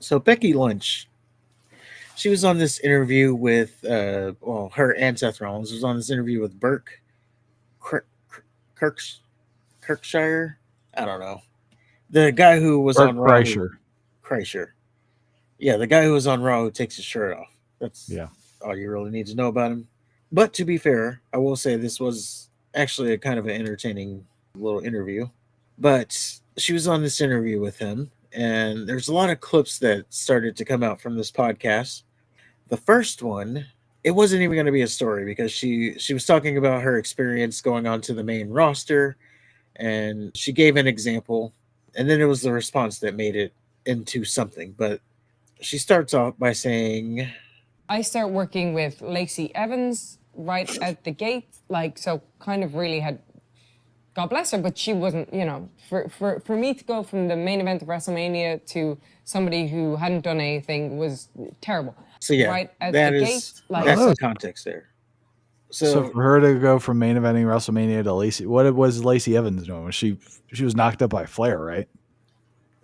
So Becky Lynch, she was on this interview with, her and Seth Rollins was on this interview with Burke Kirk, Kirks, Kirkshire. I don't know. The guy who was Bert on Raw, Kreischer. Kreischer. Yeah, the guy who was on Raw who takes his shirt off. That's Yeah. all you really need to know about him. But to be fair, I will say this was actually a kind of an entertaining little interview. But she was on this interview with him, and there's a lot of clips that started to come out from this podcast. The first one, it wasn't even going to be a story because she was talking about her experience going on to the main roster, and she gave an example, and then it was the response that made it into something. But she starts off by saying, I start working with Lacey Evans right out the gate, like, so kind of really had, God bless her, but she wasn't, for me to go from the main event of WrestleMania to somebody who hadn't done anything was terrible. so yeah, Right out that the is gate, like, that's the context there. So for her to go from main eventing WrestleMania to Lacey, what was Lacey Evans doing? She was knocked up by Flair, right?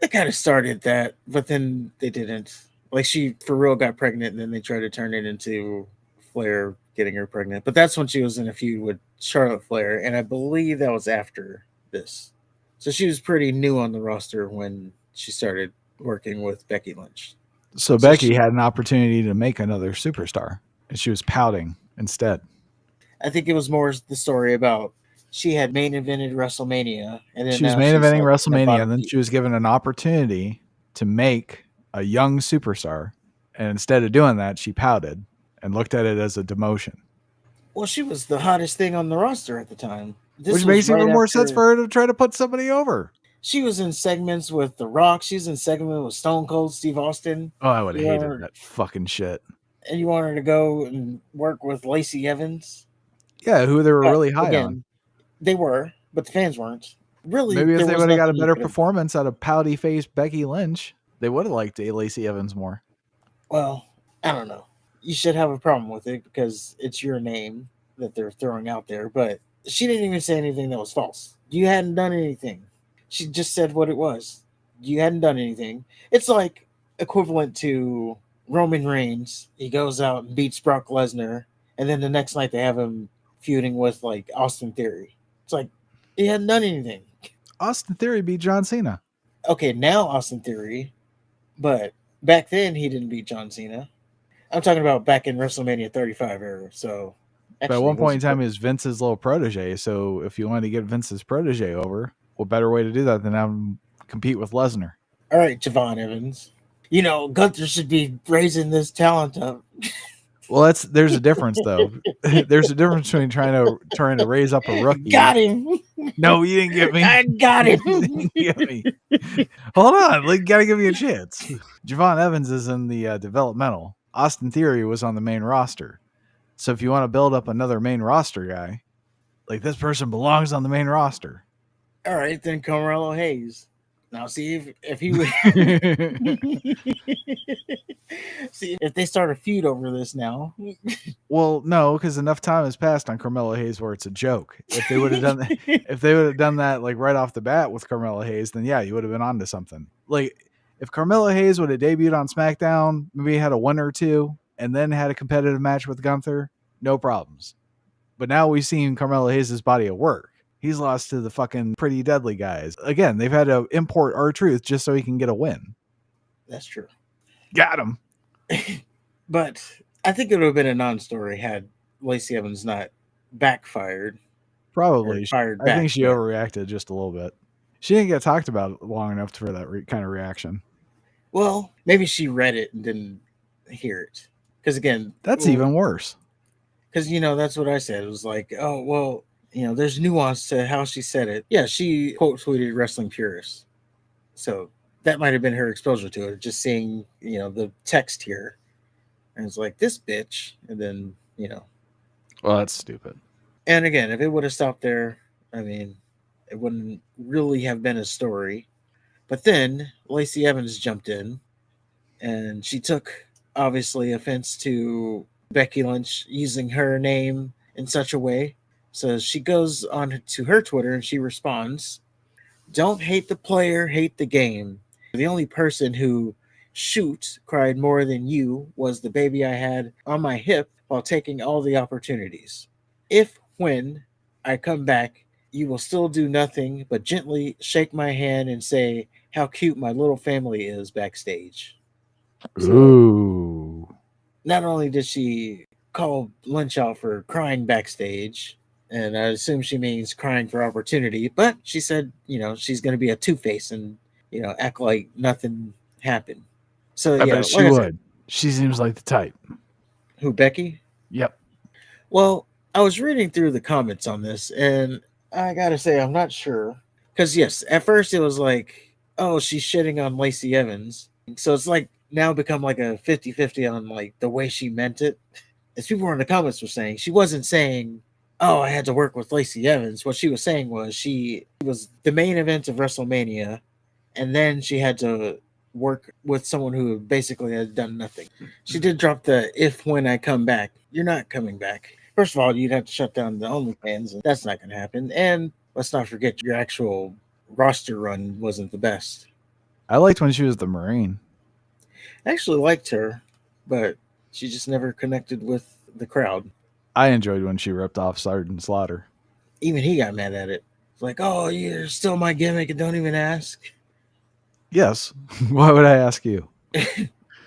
they kind of started that, but then they didn't. Like she for real got pregnant, and then they tried to turn it into Flair getting her pregnant. But that's when she was in a feud with Charlotte Flair, and I believe that was after this. So she was pretty new on the roster when she started working with Becky Lynch. So Becky had an opportunity to make another superstar, and she was pouting instead. I think it was more the story about she had main evented WrestleMania, and then She was now main she's eventing like WrestleMania, and then she was given an opportunity to make a young superstar, and instead of doing that, she pouted and looked at it as a demotion. Well, she was the hottest thing on the roster at the time. Which makes even more sense for her to try to put somebody over. She was in segments with The Rock. She was in segments with Stone Cold Steve Austin. Oh, I would have hated that fucking shit. And you want her to go and work with Lacey Evans? Yeah, who they were really high on. They were, but the fans weren't. Really, maybe if they would have got a better performance out of pouty face Becky Lynch, they would have liked Lacey Evans more. Well, I don't know. You should have a problem with it because it's your name that they're throwing out there. But she didn't even say anything that was false. You hadn't done anything. She just said what it was. You hadn't done anything. It's like equivalent to Roman Reigns. He goes out and beats Brock Lesnar, and then the next night they have him feuding with like Austin Theory. It's like he hadn't done anything. Austin Theory beat John Cena. Okay, now Austin Theory, but back then he didn't beat John Cena. I'm talking about back in WrestleMania 35 era. So, but at one point in time, he was Vince's little protege. So if you wanted to get Vince's protege over, what better way to do that than have him compete with Lesnar? All right, Javon Evans. Gunther should be raising this talent up. Well, there's a difference though. There's a difference between trying to raise up a rookie. Got him. No, you didn't get me. I got him. You didn't get me. Hold on, gotta give me a chance. Javon Evans is in the developmental. Austin Theory was on the main roster. So if you want to build up another main roster guy, like this person belongs on the main roster. All right, then Carmelo Hayes. Now see if he would see if they start a feud over this now. Well, no, because enough time has passed on Carmelo Hayes where it's a joke. If they would have done that like right off the bat with Carmelo Hayes, then yeah, you would have been onto something. Like if Carmelo Hayes would have debuted on SmackDown, maybe had a win or two, and then had a competitive match with Gunther, no problems. But now we've seen Carmelo Hayes' body of work. He's lost to the fucking Pretty Deadly guys. Again, they've had to import R-Truth just so he can get a win. That's true. Got him. But I think it would have been a non-story had Lacey Evans not backfired. Probably. Fired I think she overreacted just a little bit. She didn't get talked about long enough for that kind of reaction. Well, maybe she read it and didn't hear it. Because again... That's even worse. Because, that's what I said. It was like, oh, well... there's nuance to how she said it. Yeah, she quote tweeted Wrestling Purists. So that might have been her exposure to it, just seeing, the text here. And it's like, this bitch. And then, Well, that's stupid. And again, if it would have stopped there, I mean, it wouldn't really have been a story. But then Lacey Evans jumped in and she took, obviously, offense to Becky Lynch using her name in such a way. So she goes on to her Twitter and she responds, "Don't hate the player, hate the game. The only person who Shoot cried more than you was the baby I had on my hip while taking all the opportunities. If, when I come back, you will still do nothing but gently shake my hand and say how cute my little family is backstage. So Ooh. not only did she call Lynch out for crying backstage, and I assume she means crying for opportunity, but she said, she's going to be a two-face and, act like nothing happened. So, I bet she like I said, would. She seems like the type. who, Becky? Yep. Well, I was reading through the comments on this, and I gotta say, I'm not sure. Because, yes, at first it was like, oh, she's shitting on Lacey Evans. So it's like now become like a 50-50 on like the way she meant it. As people in the comments were saying, she wasn't saying, oh, I had to work with Lacey Evans. What she was saying was she was the main event of WrestleMania, and then she had to work with someone who basically had done nothing. She did drop the if when I come back, you're not coming back. First of all, you'd have to shut down the OnlyFans, and that's not going to happen. And let's not forget your actual roster run wasn't the best. I liked when she was the Marine. I actually liked her, but she just never connected with the crowd. I enjoyed when she ripped off Sergeant Slaughter. Even he got mad at it. It's like, oh, you're still my gimmick and don't even ask. Yes. Why would I ask you?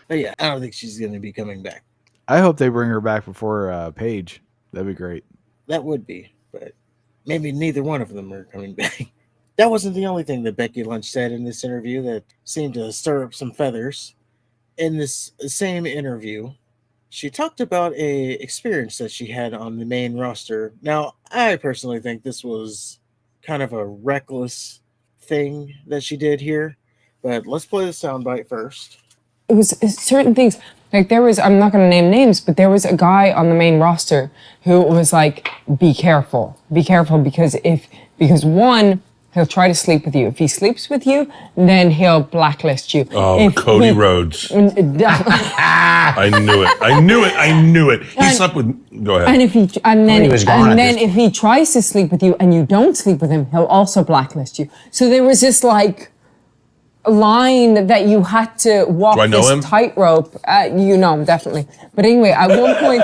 But yeah, I don't think she's going to be coming back. I hope they bring her back before Paige. That'd be great. That would be, but maybe neither one of them are coming back. That wasn't the only thing that Becky Lynch said in this interview that seemed to stir up some feathers. In this same interview, she talked about a experience that she had on the main roster. Now, I personally think this was kind of a reckless thing that she did here, but let's play the soundbite first. It was certain things. Like there was, I'm not going to name names, but there was a guy on the main roster who was like, be careful because one, he'll try to sleep with you. If he sleeps with you, then he'll blacklist you. Oh, Cody Rhodes. I knew it. He slept with. Go ahead. And if he tries to sleep with you and you don't sleep with him, he'll also blacklist you. So there was this like line that you had to walk this tightrope. You know, definitely. But anyway, at one point,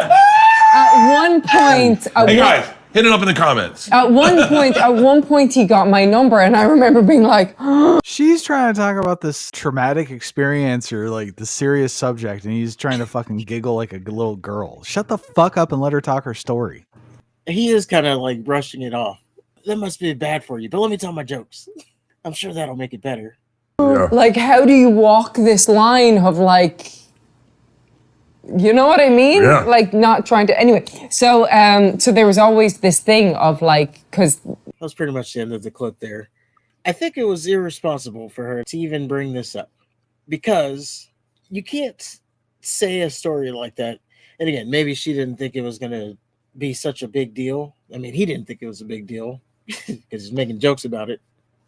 hey guys, hit it up in the comments. At one point, he got my number, and I remember being like, she's trying to talk about this traumatic experience or like the serious subject, and he's trying to fucking giggle like a little girl. Shut the fuck up and let her talk her story. He is kind of like brushing it off. That must be bad for you, but let me tell my jokes. I'm sure that'll make it better. Yeah. Like, how do you walk this line of like, you know what I mean? Yeah. Like not trying to, anyway. So there was always this thing of like, cause that was pretty much the end of the clip there. I think it was irresponsible for her to even bring this up because you can't say a story like that. And again, maybe she didn't think it was going to be such a big deal. I mean, he didn't think it was a big deal because he's making jokes about it.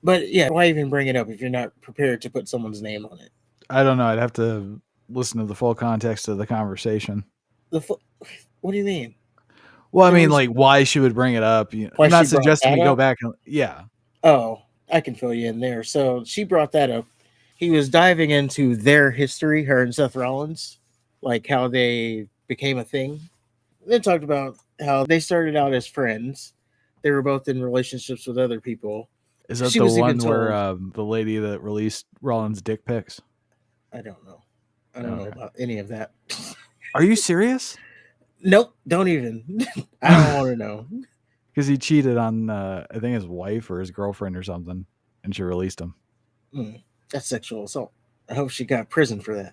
But yeah, why even bring it up if you're not prepared to put someone's name on it? I don't know. I'd have to listen to the full context of the conversation. What do you mean? Well, I mean, like why she would bring it up. I'm not suggesting we go back. Yeah. Oh, I can fill you in there. So she brought that up. He was diving into their history, her and Seth Rollins, like how they became a thing. They talked about how they started out as friends. They were both in relationships with other people. Is that the one where the lady that released Rollins' dick pics? I don't know. I don't know about any of that. Are you serious? Nope. Don't even. I don't want to know. Because he cheated on, I think, his wife or his girlfriend or something, and she released him. That's sexual assault. I hope she got prison for that.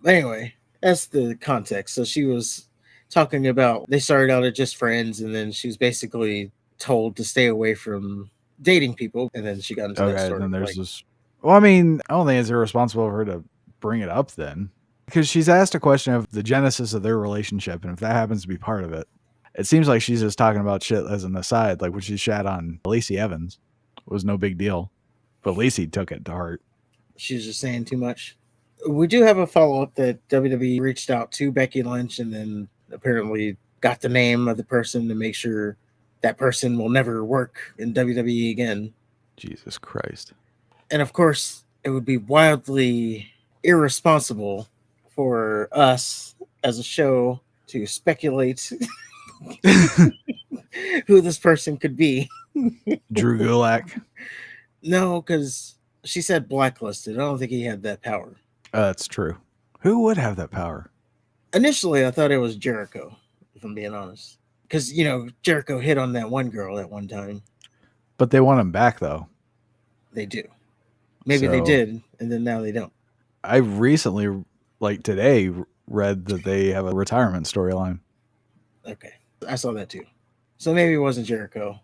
But anyway, that's the context. So she was talking about they started out as just friends, and then she was basically told to stay away from dating people, and then she got into that story. And then there's this. Well, I mean, I don't think it's irresponsible of her to bring it up then, because she's asked a question of the genesis of their relationship, and if that happens to be part of it, it seems like she's just talking about shit as an aside, like when she shat on Lacey Evans. It was no big deal, but Lacey took it to heart. She's just saying too much. We do have a follow-up that WWE reached out to Becky Lynch and then apparently got the name of the person to make sure that person will never work in WWE again. Jesus Christ. And of course, it would be wildly irresponsible for us as a show to speculate who this person could be. Drew Gulak. No, because she said blacklisted. I don't think he had that power. That's true. Who would have that power? Initially, I thought it was Jericho, if I'm being honest. Because, Jericho hit on that one girl at one time. But they want him back, though. They do. Maybe they did, and then now they don't. I recently, like today, read that they have a retirement storyline. Okay. I saw that too. So maybe it wasn't Jericho.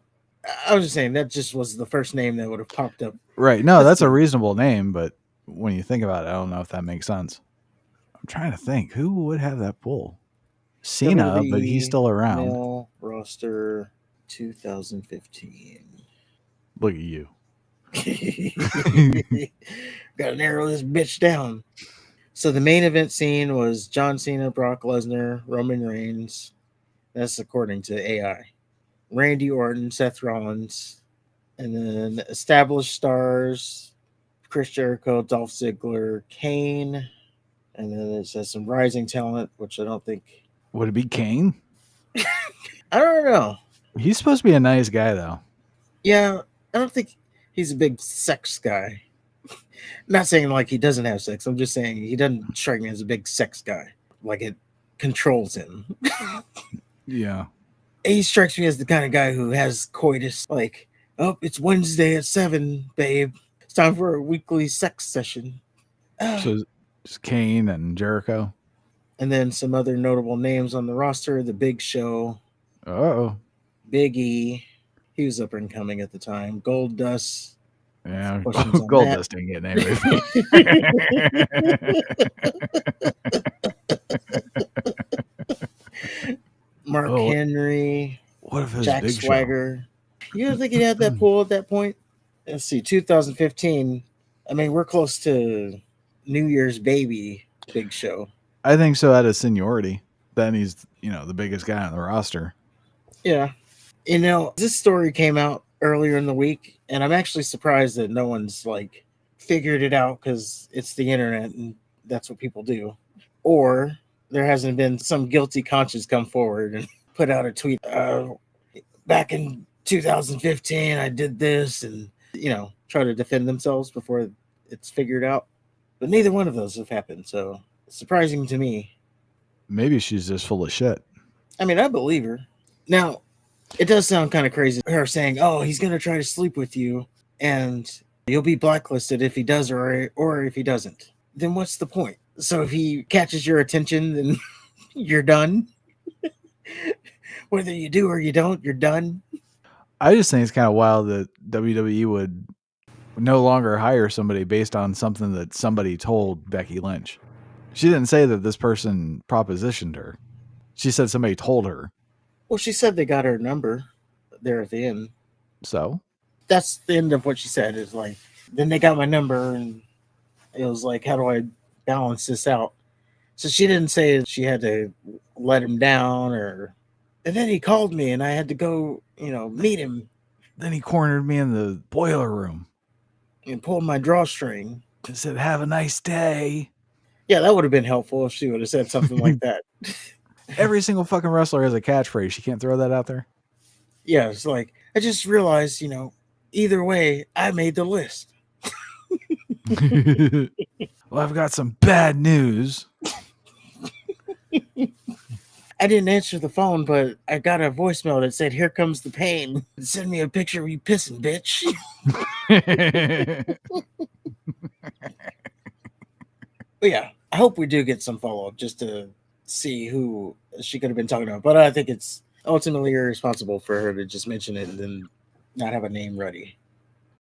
I was just saying that just was the first name that would have popped up. Right. No, that's a reasonable name, but when you think about it, I don't know if that makes sense. I'm trying to think. Who would have that pull? Cena, but he's still around. Male roster 2015. Look at you. Gotta narrow this bitch down. So the main event scene was John Cena, Brock Lesnar, Roman Reigns. That's according to AI. Randy Orton, Seth Rollins, and then established stars Chris Jericho, Dolph Ziggler, Kane, and then it says some rising talent, which I don't think. Would it be Kane? I don't know. He's supposed to be a nice guy, though. Yeah, I don't think he's a big sex guy. Not saying like he doesn't have sex. I'm just saying he doesn't strike me as a big sex guy. Like it controls him. Yeah. He strikes me as the kind of guy who has coitus. Like, oh, it's Wednesday at 7, babe. It's time for a weekly sex session. So it's Kane and Jericho. And then some other notable names on the roster. The Big Show. Oh. Big E. He was up and coming at the time. Gold Dust. Yeah, Questions on Gold that? Dust ain't getting anything. Mark Henry. What if it was Jack Big Swagger. You don't think he had that pull at that point? Let's see, 2015. I mean, we're close to New Year's baby Big Show. I think so at his seniority. Then he's, the biggest guy on the roster. Yeah. This story came out earlier in the week, and I'm actually surprised that no one's like figured it out because it's the internet and that's what people do. Or there hasn't been some guilty conscience come forward and put out a tweet. Back in 2015, I did this and, try to defend themselves before it's figured out. But neither one of those have happened. So it's surprising to me. Maybe she's just full of shit. I mean, I believe her. Now, it does sound kind of crazy. Her saying, oh, he's going to try to sleep with you and you'll be blacklisted if he does or if he doesn't. Then what's the point? So if he catches your attention, then you're done. Whether you do or you don't, you're done. I just think it's kind of wild that WWE would no longer hire somebody based on something that somebody told Becky Lynch. She didn't say that this person propositioned her. She said somebody told her. Well, she said they got her number there at the end. So? That's the end of what she said. Is like, then they got my number and it was like, how do I balance this out? So she didn't say she had to let him down and then he called me and I had to go, meet him. Then he cornered me in the boiler room and pulled my drawstring and said, have a nice day. Yeah, that would have been helpful if she would have said something like that. Every single fucking wrestler has a catchphrase. You can't throw that out there. Yeah, it's like, I just realized, either way, I made the list. Well, I've got some bad news. I didn't answer the phone, but I got a voicemail that said, here comes the pain. Send me a picture of you pissing, bitch. But yeah, I hope we do get some follow-up just to see who she could have been talking about. But I think it's ultimately irresponsible for her to just mention it and then not have a name ready.